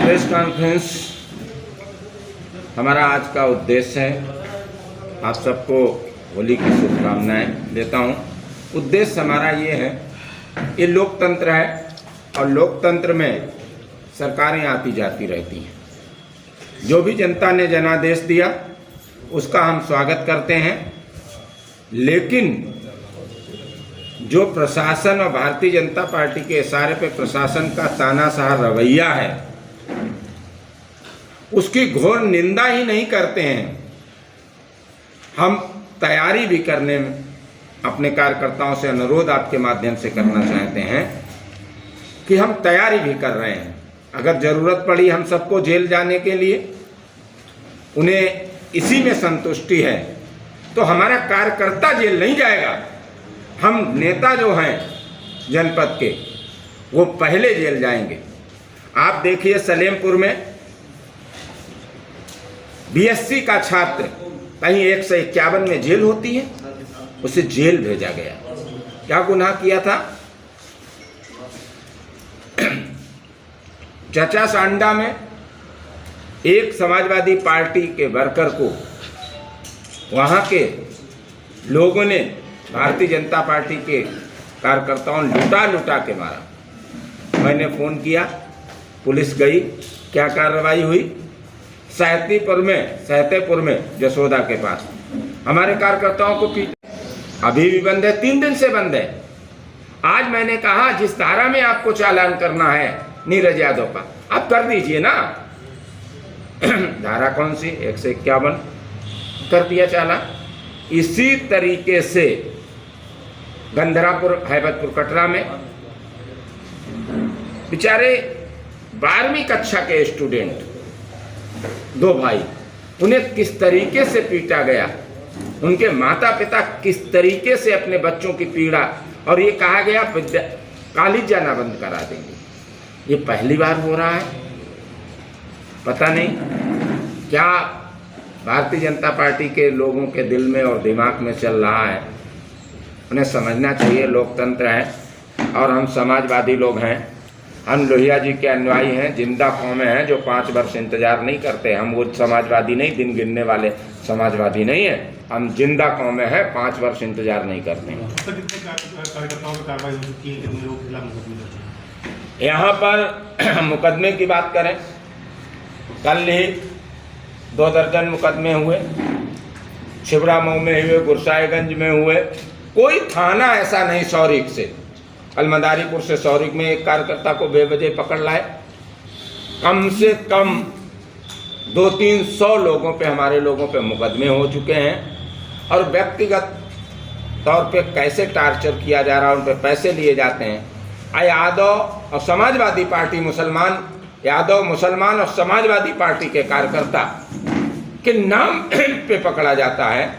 Press conference हमारा आज का उद्देश्य है। आप सबको होली की शुभकामनाएं देता हूं। उद्देश्य हमारा ये है, ये लोकतंत्र है और लोकतंत्र में सरकारें आती जाती रहती हैं। जो भी जनता ने जनादेश दिया उसका हम स्वागत करते हैं, लेकिन जो प्रशासन और भारतीय जनता पार्टी के इशारे पे प्रशासन का तानाशाह रवैया है उसकी घोर निंदा ही नहीं करते हैं। हम तैयारी भी करने में अपने कार्यकर्ताओं से अनुरोध आपके माध्यम से करना चाहते हैं कि हम तैयारी भी कर रहे हैं। अगर ज़रूरत पड़ी हम सबको जेल जाने के लिए, उन्हें इसी में संतुष्टि है तो हमारा कार्यकर्ता जेल नहीं जाएगा। हम नेता जो हैं जनपद के वो पहले जेल जाएंगे। आप देखिए सलेमपुर में बीएससी का छात्र कहीं 151 में जेल होती है, उसे जेल भेजा गया। क्या गुनाह किया था? चचा सांडा में एक समाजवादी पार्टी के वर्कर को वहां के लोगों ने, भारतीय जनता पार्टी के कार्यकर्ताओं ने लुटा के मारा। मैंने फ़ोन किया, पुलिस गई, क्या कार्रवाई हुई? सहतेपुर में जसोदा के पास हमारे कार्यकर्ताओं को पीटा। अभी भी बंद है, 3 दिन से बंद है। आज मैंने कहा जिस धारा में आपको चालान करना है नीरज यादव का, आप कर दीजिए ना। धारा कौन सी? 151 कर दिया चालान। इसी तरीके से गंधरापुर हैबतपुर कटरा में बेचारे 12वीं कक्षा के स्टूडेंट 2 भाई, उन्हें किस तरीके से पीटा गया, उनके माता पिता किस तरीके से अपने बच्चों की पीड़ा, और ये कहा गया कॉलेज जाना बंद करा देंगे। ये पहली बार हो रहा है। पता नहीं क्या भारतीय जनता पार्टी के लोगों के दिल में और दिमाग में चल रहा है। उन्हें समझना चाहिए लोकतंत्र है और हम समाजवादी लोग हैं। हम लोहिया जी के अनुयायी हैं, जिंदा कौमें हैं जो 5 वर्ष इंतजार नहीं करते। हम वो समाजवादी नहीं, दिन गिनने वाले समाजवादी नहीं है। हम जिंदा कौमें हैं, 5 वर्ष इंतजार नहीं करते हैं। यहाँ पर मुकदमे की बात करें, कल ही 2 दर्जन मुकदमे हुए, छिबरामऊ में हुए, गुरसाईगंज में हुए। कोई थाना ऐसा नहीं, सौरिक से अलमदारीपुर से सौरिक में एक कार्यकर्ता को बेवजह पकड़ लाए। कम से कम 200-300 लोगों पे, हमारे लोगों पे मुकदमे हो चुके हैं। और व्यक्तिगत तौर पे कैसे टार्चर किया जा रहा है, उन पे पैसे लिए जाते हैं। यादव और समाजवादी पार्टी मुसलमान, यादव मुसलमान और समाजवादी पार्टी के कार्यकर्ता के नाम पे पकड़ा जाता है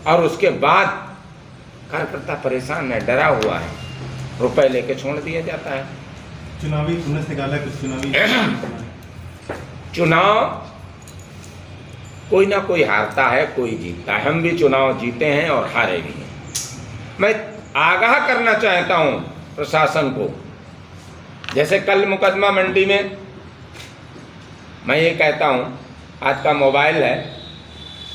और उसके बाद कार्यकर्ता परेशान है, डरा हुआ है, रुपए लेके छोड़ दिया जाता है। चुनावी निकाला कुछ चुनाव कोई ना कोई हारता है, कोई जीतता है। हम भी चुनाव जीते हैं और हारे भी हैं। मैं आगाह करना चाहता हूं प्रशासन को। जैसे कल मुकदमा मंडी में, मैं ये कहता हूं, आज का मोबाइल है,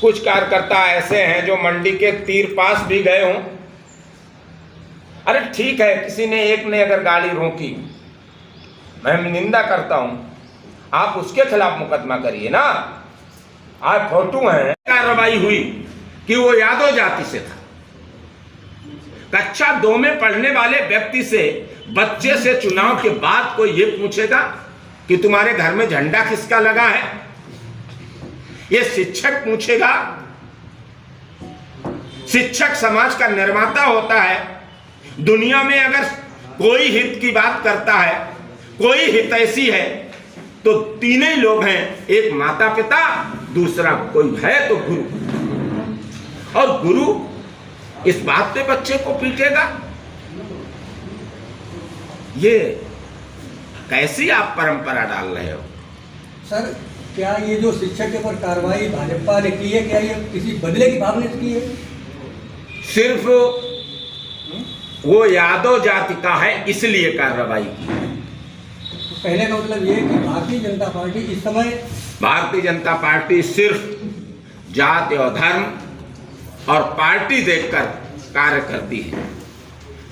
कुछ कार्यकर्ता ऐसे हैं जो मंडी के तीर पास भी गए हों। अरे ठीक है, किसी ने एक ने अगर गाड़ी रोकी, मैं निंदा करता हूं, आप उसके खिलाफ मुकदमा करिए ना। आज फोटो है, कार्रवाई हुई कि वो यादव जाति से था। कक्षा 2 में पढ़ने वाले व्यक्ति से, बच्चे से चुनाव के बाद कोई ये पूछेगा कि तुम्हारे घर में झंडा किसका लगा है? ये शिक्षक पूछेगा। शिक्षक समाज का निर्माता होता है। दुनिया में अगर कोई हित की बात करता है, कोई हितैषी है, तो 3 ही लोग हैं, एक माता पिता, दूसरा कोई है तो गुरु। और गुरु इस बात पे बच्चे को पीटेगा? ये कैसी आप परंपरा डाल रहे हो? सर, क्या ये जो शिक्षक के ऊपर कार्रवाई भाजपा ने की है, क्या ये किसी बदले की भावना से की है? सिर्फ वो यादव जाति का है इसलिए कार्रवाई की है। तो कहने का मतलब ये है कि भारतीय जनता पार्टी इस समय भारतीय जनता पार्टी सिर्फ जाति और धर्म और पार्टी देखकर कार्य करती है।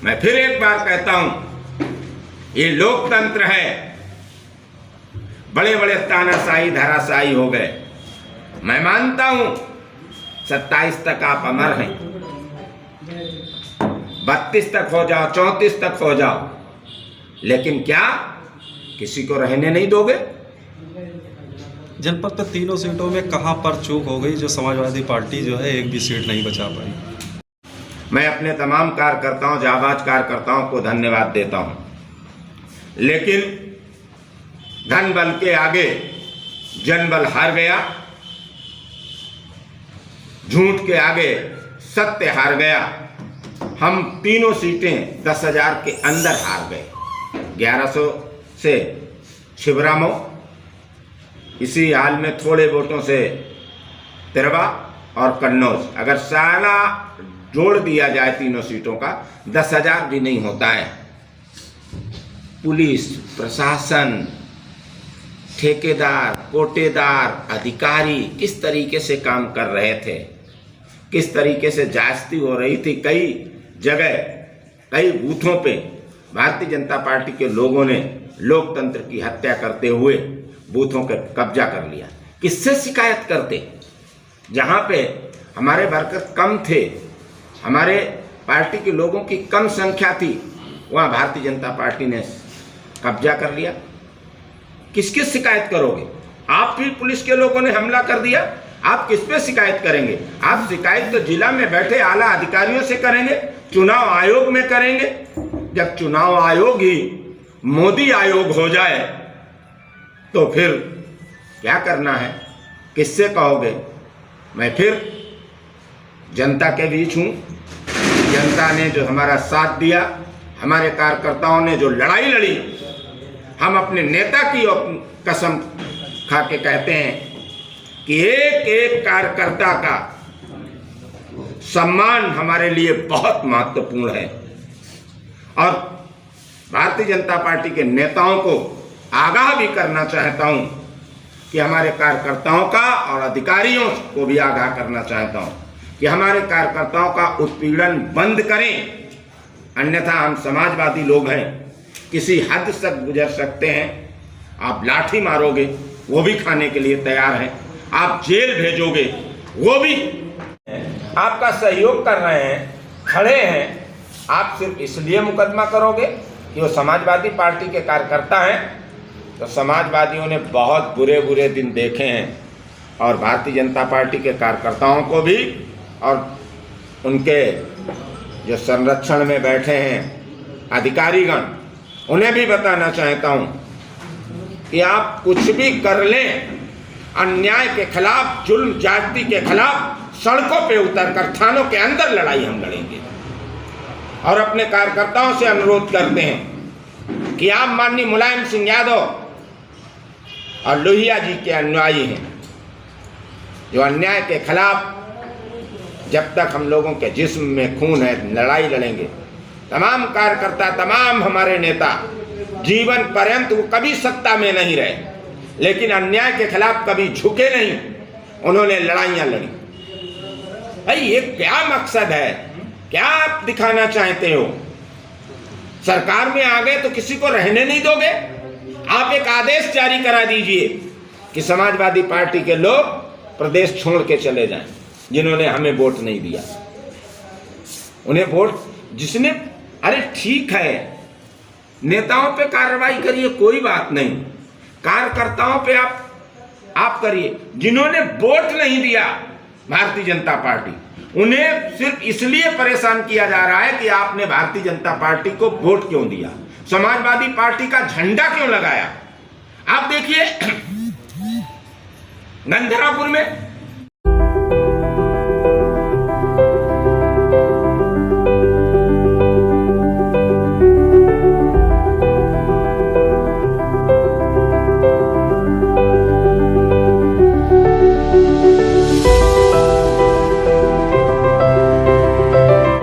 मैं फिर एक बार कहता हूं, ये लोकतंत्र है। बड़े बड़े तानाशाही धराशायी हो गए। मैं मानता हूं 27 तक आप अमर हैं, 32 तक हो जाओ, 34 तक हो जाओ, लेकिन क्या किसी को रहने नहीं दोगे? जनपद पे तीनों सीटों में कहां पर चूक हो गई जो समाजवादी पार्टी जो है एक भी सीट नहीं बचा पाई? मैं अपने तमाम कार्यकर्ताओं, जाबाज कार्यकर्ताओं को धन्यवाद देता हूं, लेकिन धन बल के आगे जनबल हार गया, झूठ के आगे सत्य हार गया। हम तीनों सीटें 10,000 के अंदर हार गए। 1100 से छिबरामऊ, इसी हाल में थोड़े वोटों से तिरवा और कन्नौज। अगर सारा जोड़ दिया जाए तीनों सीटों का 10,000 भी नहीं होता है। पुलिस प्रशासन, ठेकेदार, कोटेदार, अधिकारी किस तरीके से काम कर रहे थे, किस तरीके से जास्ती हो रही थी। कई जगह, कई बूथों पे भारतीय जनता पार्टी के लोगों ने लोकतंत्र की हत्या करते हुए बूथों का कब्जा कर लिया। किससे शिकायत करते? जहां पे हमारे वर्कर कम थे, हमारे पार्टी के लोगों की कम संख्या थी, वहां भारतीय जनता पार्टी ने कब्जा कर लिया। किसकी शिकायत करोगे? आप भी पुलिस के लोगों ने हमला कर दिया, आप किस पे शिकायत करेंगे? आप शिकायत तो जिला में बैठे आला अधिकारियों से करेंगे, चुनाव आयोग में करेंगे। जब चुनाव आयोग ही मोदी आयोग हो जाए तो फिर क्या करना है? किससे कहोगे? मैं फिर जनता के बीच हूं। जनता ने जो हमारा साथ दिया, हमारे कार्यकर्ताओं ने जो लड़ाई लड़ी, हम अपने नेता की कसम खा के कहते हैं कि एक एक कार्यकर्ता का सम्मान हमारे लिए बहुत महत्वपूर्ण है। और भारतीय जनता पार्टी के नेताओं को आगाह भी करना चाहता हूं कि हमारे कार्यकर्ताओं का, और अधिकारियों को भी आगाह करना चाहता हूं कि हमारे कार्यकर्ताओं का उत्पीड़न बंद करें, अन्यथा हम समाजवादी लोग हैं, किसी हद तक गुजर सकते हैं। आप लाठी मारोगे वो भी खाने के लिए तैयार हैं, आप जेल भेजोगे वो भी। आपका सहयोग कर रहे हैं, खड़े हैं, आप सिर्फ इसलिए मुकदमा करोगे कि वो समाजवादी पार्टी के कार्यकर्ता हैं। तो समाजवादियों ने बहुत बुरे बुरे दिन देखे हैं, और भारतीय जनता पार्टी के कार्यकर्ताओं को भी, और उनके जो संरक्षण में बैठे हैं अधिकारीगण, उन्हें भी बताना चाहता हूं कि आप कुछ भी कर लें, अन्याय के खिलाफ, जुल्म जाति के खिलाफ सड़कों पे उतरकर थानों के अंदर लड़ाई हम लड़ेंगे। और अपने कार्यकर्ताओं से अनुरोध करते हैं कि आप माननीय मुलायम सिंह यादव और लोहिया जी के अनुयायी हैं, जो अन्याय के खिलाफ जब तक हम लोगों के जिस्म में खून है लड़ाई लड़ेंगे। तमाम कार्यकर्ता, तमाम हमारे नेता जीवन पर्यंत वो कभी सत्ता में नहीं रहे, लेकिन अन्याय के खिलाफ कभी झुके नहीं, उन्होंने लड़ाइयां लड़ी। भाई ये क्या मकसद है? क्या आप दिखाना चाहते हो? सरकार में आ गए तो किसी को रहने नहीं दोगे? आप एक आदेश जारी करा दीजिए कि समाजवादी पार्टी के लोग प्रदेश छोड़ के चले जाएं, जिन्होंने हमें वोट नहीं दिया। उन्हें वोट जिसने, अरे ठीक है, नेताओं पे कार्रवाई करिए, कोई बात नहीं, कार्यकर्ताओं पे आप करिए। जिन्होंने वोट नहीं दिया भारतीय जनता पार्टी, उन्हें सिर्फ इसलिए परेशान किया जा रहा है कि आपने भारतीय जनता पार्टी को वोट क्यों दिया, समाजवादी पार्टी का झंडा क्यों लगाया। आप देखिए गंधरापुर में